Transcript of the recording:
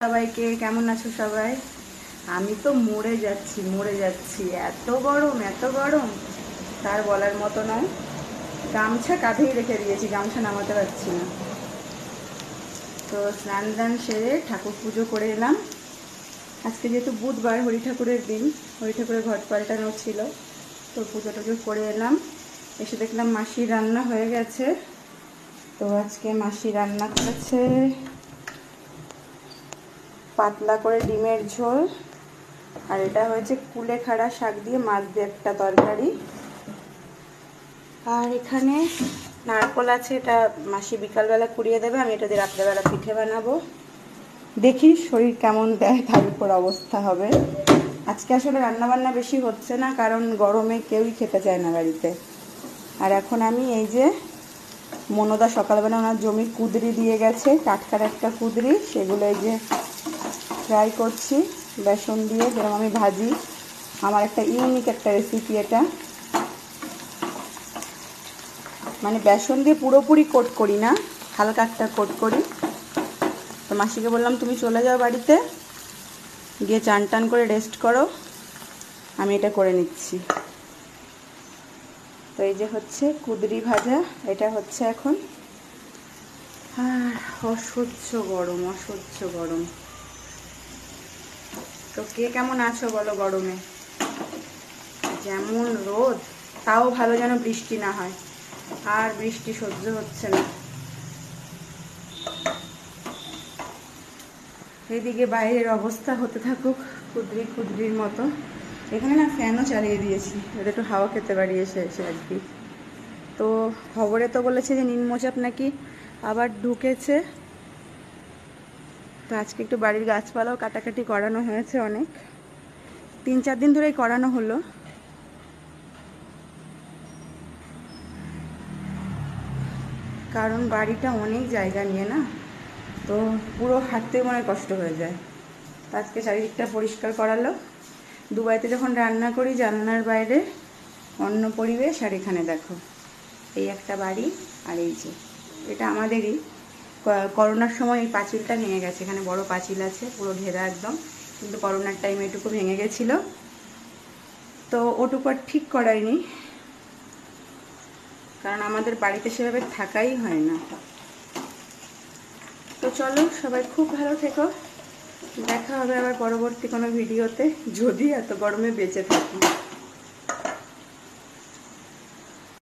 সবাইকে, কেমন আছো সবাই? আমি তো মরে যাচ্ছি, এত গরম তার বলার মতো নয়। গামছা কাঁধেই রেখে দিয়েছি, গামছা নামাতে পারছি না। তো স্নান দান সেরে ঠাকুর পুজো করে এলাম। আজকে যেহেতু বুধবার, হরি ঠাকুরের দিন, হরি ঠাকুরের ঘট পাল্টানো ছিল, তো পুজো টুজো করে এলাম। এসে দেখলাম মাসির রান্না হয়ে গেছে। তো আজকে মাসি রান্না করেছে পাতলা করে ডিমের ঝোল, আর এটা হয়েছে কুলেখাড়া শাক দিয়ে মাছ দিয়ে একটা তরকারি। আর এখানে নারকোল আছে, এটা মাসি বিকালবেলা কুড়িয়ে দেবে, আমি এটা দিয়ে রাত্রেবেলা পিঠে বানাবো। দেখি শরীর কেমন দেয়, তার উপর অবস্থা হবে। আজকে আসলে রান্নাবান্না বেশি হচ্ছে না, কারণ গরমে কেউই খেতে চায় না বাড়িতে। আর এখন আমি এই যে মনোদা সকালবেলা ওনার জমির কুদরি দিয়ে গেছে, টাটকার একটা কুদরি, সেগুলো এই যে ফ্রাই করছি বেসন দিয়ে, যেরকম আমি ভাজি। আমার একটা ইউনিক একটা রেসিপি এটা, মানে বেসন দিয়ে পুরোপুরি কোট করি না, হালকা একটা কোট করি। তো মাসিকে বললাম তুমি চলে যাও বাড়িতে, গিয়ে চান টান করে রেস্ট করো, আমি এটা করে নিচ্ছি। তো এই যে হচ্ছে কুদরি ভাজা, এটা হচ্ছে এখন। আর অসহ্য গরম। তো কে কেমন আছো বলো গরমে? যেমন রোদ, তাও ভালো যেন বৃষ্টি না হয়, আর বৃষ্টি সহ্য হচ্ছে না। এদিকে বাইরের অবস্থা হতে থাকুক কুদরির মতো। এখানে না ফ্যানও চালিয়ে দিয়েছি, যাতে একটু হাওয়া খেতে পারি এসে আর কি। তো খবরে তো বলেছে যে নিম্নচাপ নাকি আবার ঢুকেছে। তো আজকে একটু বাড়ির গাছপালাও কাটাকাটি করানো হয়েছে অনেক, 3-4 দিন ধরেই করানো হলো। কারণ বাড়িটা অনেক জায়গা নিয়ে না, তো পুরো হাঁটতে মনে কষ্ট হয়ে যায়। তো আজকে চারিদিকটা পরিষ্কার করালো। দুবাইতে যখন রান্না করি জানলার বাইরে অন্য পরিবেশ, আর এখানে দেখো এই একটা বাড়ি, আর এই যে এটা আমাদেরই। করোনার সময় এই পাঁচিলটা ভেঙে গেছে, এখানে বড় পাঁচিল আছে পুরো ঘেরা একদম, কিন্তু করোনার টাইমে এটুকু ভেঙে গেছিল। তো ওটুকু আর ঠিক করায়নি, কারণ আমাদের বাড়িতে সেভাবে থাকাই হয় না। তো চলো সবাই খুব ভালো থেকো, দেখা হবে আবার পরবর্তী কোনো ভিডিওতে, যদি এত গরমে বেঁচে থাকি।